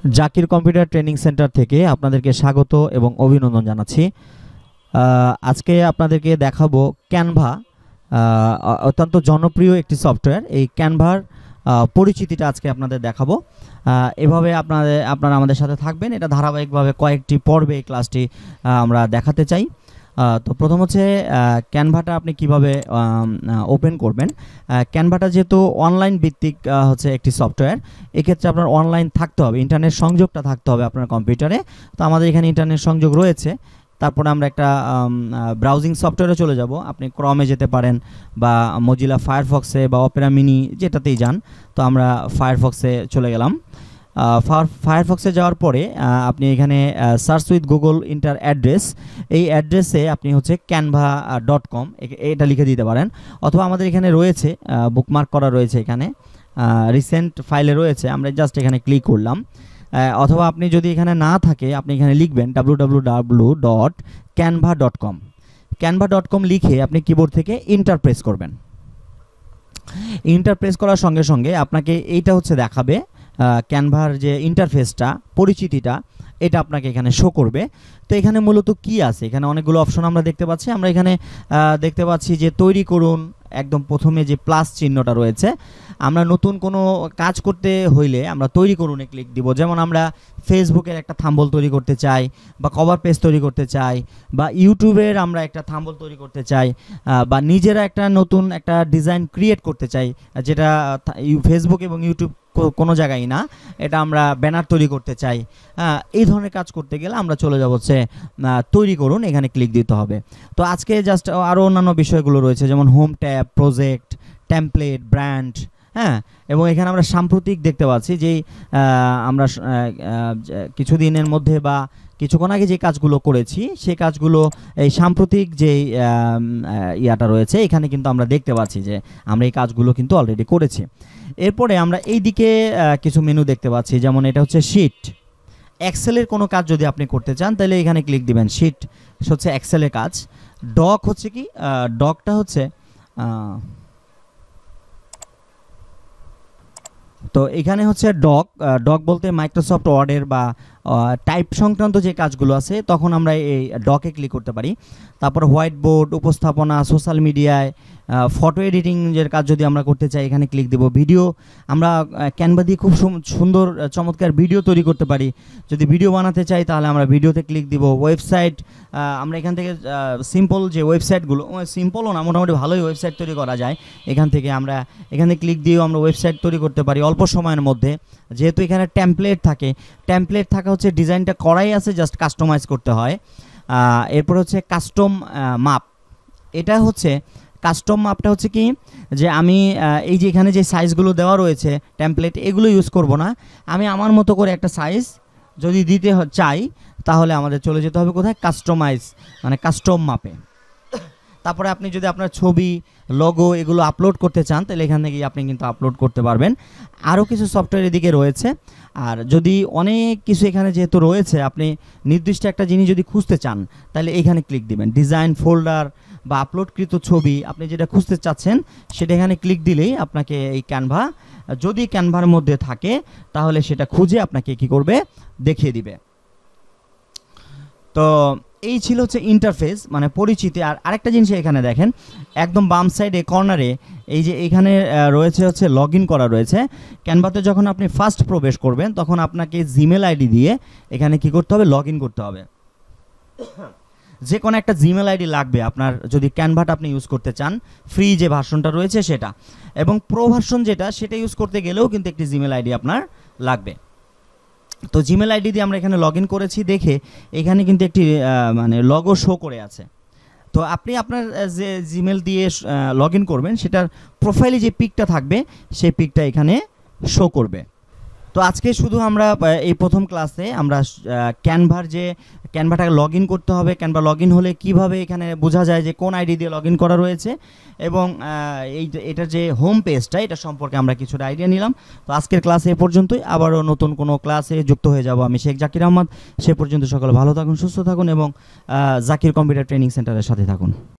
Zakir computer training centre থেকে আপনাদেরকে স্বাগত এবং অভিনন্দন জানাচ্ছি। আজকে আপনাদেরকে দেখাবো ক্যানভা, অত্যন্ত জনপ্রিয় একটি সফটওয়্যার। এই ক্যানভার পরিচিতিটা আজকে আপনাদের দেখাবো। এভাবে আপনারা আমাদের সাথে থাকবেন। এটা ধারাবাহিকভাবে কয়েকটি পর্বে এই ক্লাসটি আমরা দেখাতে চাই। তো প্রথম হচ্ছে ক্যানভাটা আপনি কিভাবে ওপেন করবেন। ক্যানভাটা যেহেতু অনলাইন ভিত্তিক হচ্ছে একটি সফটওয়্যার, এক্ষেত্রে আপনার অনলাইন থাকতে হবে, ইন্টারনেট সংযোগটা থাকতে হবে আপনার কম্পিউটারে। তো আমাদের এখানে ইন্টারনেট সংযোগ রয়েছে। তারপরে আমরা একটা ব্রাউজিং সফটওয়্যারে চলে যাব। আপনি ক্রমে যেতে পারেন বা মজিলা ফায়ারফক্সে বা অপেরা মিনি যেটাতেই যান। তো আমরা ফায়ারফক্সে চলে গেলাম। ফায়ারফক্সে যাওয়ার পরে আপনি এখানে search with Google inter address, এই অ্যাড্রেসে আপনি হচ্ছে canva.com এটা লিখে দিতে পারেন। অথবা আমাদের এখানে রয়েছে, বুকমার্ক করা রয়েছে, এখানে রিসেন্ট ফাইলে রয়েছে। আমরা জাস্ট এখানে ক্লিক করলাম। অথবা আপনি যদি এখানে না থাকে, আপনি এখানে লিখবেন www.canva.com। canva.com লিখে আপনি কিবোর্ড থেকে ইন্টার প্রেস করবেন। ইন্টার প্রেস করার সঙ্গে সঙ্গে আপনাকে এইটা হচ্ছে দেখাবে, ক্যানভার যে ইন্টারফেসটা, পরিচিতিটা, এটা আপনাকে এখানে শো করবে। তো এখানে মূলত কি আছে, এখানে অনেকগুলো অপশন আমরা দেখতে পাচ্ছি। আমরা এখানে দেখতে পাচ্ছি যে তৈরি করুন, একদম প্রথমে যে প্লাস চিহ্নটা রয়েছে, আমরা নতুন কোনো কাজ করতে হইলে আমরা তৈরি করুনে ক্লিক দিব। যেমন আমরা ফেসবুকের একটা থাম্বল তৈরি করতে চাই, বা কভার পেজ তৈরি করতে চাই, বা ইউটিউবের আমরা একটা থাম্বল তৈরি করতে চাই, বা নিজেরা একটা নতুন একটা ডিজাইন ক্রিয়েট করতে চাই, যেটা ফেসবুক এবং ইউটিউব কোনো জায়গায় না, এটা আমরা ব্যানার তৈরি করতে চাই। এই ধরনের কাজ করতে গেলে আমরা চলে যাব হচ্ছে তৈরি করুন, এখানে ক্লিক দিতে হবে। তো আজকে জাস্ট আরও অন্যান্য বিষয়গুলো রয়েছে, যেমন home tab, project, template, brand, হ্যাঁ। এবং এখানে আমরা সাম্প্রতিক দেখতে পাচ্ছি যে আমরা কিছুদিনের মধ্যে বা কিছুক্ষণ আগে যে কাজগুলো করেছি, সেই কাজগুলো এই সাম্প্রতিক যে ইয়াটা রয়েছে, এখানে কিন্তু আমরা দেখতে পাচ্ছি যে আমরা এই কাজগুলো কিন্তু অলরেডি করেছি। এরপরে আমরা এই দিকে কিছু মেনু দেখতে পাচ্ছি, যেমন এটা হচ্ছে শিট। এক্সেলের কোনো কাজ যদি আপনি করতে চান, তাহলে এখানে ক্লিক দিবেন। শিট হচ্ছে এক্সেলের কাজ। ডক হচ্ছে কি, ডকটা হচ্ছে তো এখানে হচ্ছে ডক বলতে মাইক্রোসফট ওয়ার্ডের বা টাইপ সংক্রান্ত যে কাজগুলো আছে, তখন আমরা এই ডকে ক্লিক করতে পারি। তারপর হোয়াইট বোর্ড, উপস্থাপনা, সোশ্যাল মিডিয়ায়, ফটো এডিটিংয়ের কাজ যদি আমরা করতে চাই, এখানে ক্লিক দেব। ভিডিও, আমরা ক্যানভা দিয়ে খুব সুন্দর চমৎকার ভিডিও তৈরি করতে পারি। যদি ভিডিও বানাতে চাই, তাহলে আমরা ভিডিওতে ক্লিক দিব। ওয়েবসাইট, আমরা এখান থেকে সিম্পল যে ওয়েবসাইটগুলো, সিম্পলও না, মোটামুটি ভালোই ওয়েবসাইট তৈরি করা যায়। এখান থেকে আমরা এখানে ক্লিক দিয়েও আমরা ওয়েবসাইট তৈরি করতে পারি অল্প সময়ের মধ্যে। যেহেতু এখানে টেমপ্লেট থাকে, টেমপ্লেট থাকা হচ্ছে ডিজাইনটা করাই আছে, জাস্ট কাস্টমাইজ করতে হয়। এরপর হচ্ছে কাস্টম মাপ। এটা হচ্ছে কাস্টম মাপটা হচ্ছে কি, যে আমি এই যে এখানে যে সাইজগুলো দেওয়া রয়েছে টেমপ্লেট, এগুলো ইউজ করব না। আমি আমার মতো করে একটা সাইজ যদি দিতে চাই, তাহলে আমাদের চলে যেতে হবে কোথায়, কাস্টমাইজ, মানে কাস্টম মাপে। তারপরে আপনি যদি আপনার ছবি, লোগো এগুলো আপলোড করতে চান, তাহলে এখান থেকে আপনি কিন্তু আপলোড করতে পারবেন। আরও কিছু সফটওয়্যার এদিকে রয়েছে। আর যদি অনেক কিছু এখানে যেহেতু রয়েছে, আপনি নির্দিষ্ট একটা জিনিস যদি খুঁজতে চান, তাহলে এখানে ক্লিক দিবেন। ডিজাইন ফোল্ডার বা আপলোডকৃত ছবি, আপনি যেটা খুঁজতে চাচ্ছেন সেটা এখানে ক্লিক দিলেই আপনাকে এই ক্যানভা, যদি ক্যানভার মধ্যে থাকে, তাহলে সেটা খুঁজে আপনাকে কি করবে, দেখিয়ে দিবে। তো এই ছিল হচ্ছে ইন্টারফেস, মানে পরিচিতি। আর আরেকটা জিনিস এখানে দেখেন, একদম বাম সাইডে কর্নারে এই যে এখানে রয়েছে হচ্ছে লগ ইন করা রয়েছে। ক্যানভাতে যখন আপনি ফার্স্ট প্রবেশ করবেন, তখন আপনাকে জিমেল আইডি দিয়ে এখানে কি করতে হবে, লগ ইন করতে হবে। যে কোনো একটা জিমেল আইডি লাগবে আপনার, যদি ক্যানভাটা আপনি ইউজ করতে চান। ফ্রি যে ভার্সনটা রয়েছে সেটা, এবং প্রো ভার্সন যেটা, সেটা ইউজ করতে গেলেও কিন্তু একটি জিমেল আইডি আপনার লাগবে। তো জিমেল আইডি দিয়ে আমরা এখানে লগ ইন করেছি দেখে এখানে কিন্তু একটি মানে লগো শো করে আছে। তো আপনি আপনার যে জিমেল দিয়ে লগ ইন করবেন, সেটার প্রোফাইলে যে পিকটা থাকবে, সেই পিকটা এখানে শো করবে। তো আজকে শুধু আমরা এই প্রথম ক্লাসে আমরা ক্যানভাটাকে লগ ইন করতে হবে, ক্যানভা লগ ইন হলে কীভাবে এখানে বোঝা যায় যে কোন আইডি দিয়ে লগ ইন করা রয়েছে, এবং এটার যে হোম পেজটা, এটা সম্পর্কে আমরা কিছুটা আইডিয়া নিলাম। তো আজকের ক্লাসে এ পর্যন্তই। আবারও নতুন কোনো ক্লাসে যুক্ত হয়ে যাব আমি, শেখ জাকির আহমদ। সে পর্যন্ত সকলে ভালো থাকুন, সুস্থ থাকুন, এবং জাকির কম্পিউটার ট্রেনিং সেন্টারের সাথে থাকুন।